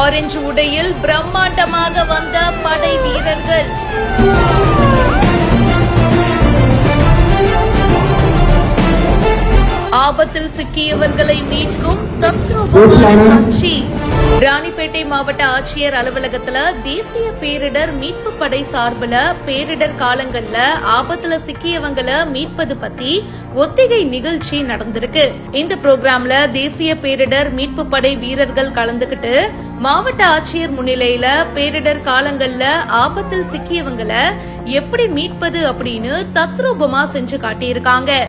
Orange உடையில் பிரம்மாண்டமாக வந்த படை வீரர்கள். ஆபத்தில் சிக்கியவர்களை மீட்கும் தத்ரூபமான காட்சி. ராணிப்பேட்டை மாவட்ட ஆட்சியர் அலுவலகத்துல தேசிய பேரிடர் மீட்பு படை சார்பில் பேரிடர் காலங்கள்ல ஆபத்துல சிக்கியவங்களை மீட்பது பத்தி ஒத்திகை நிகழ்ச்சி நடந்திருக்கு. இந்த புரோகிராம்ல தேசிய பேரிடர் மீட்பு படை வீரர்கள் கலந்துகிட்டு மாவட்ட ஆட்சியர் முன்னிலையில பேரிடர் காலங்கள்ல ஆபத்தில் சிக்கியவங்களை எப்படி மீட்பது அப்படின்னு தத்ரூபமா செஞ்சு காட்டியிருக்காங்க.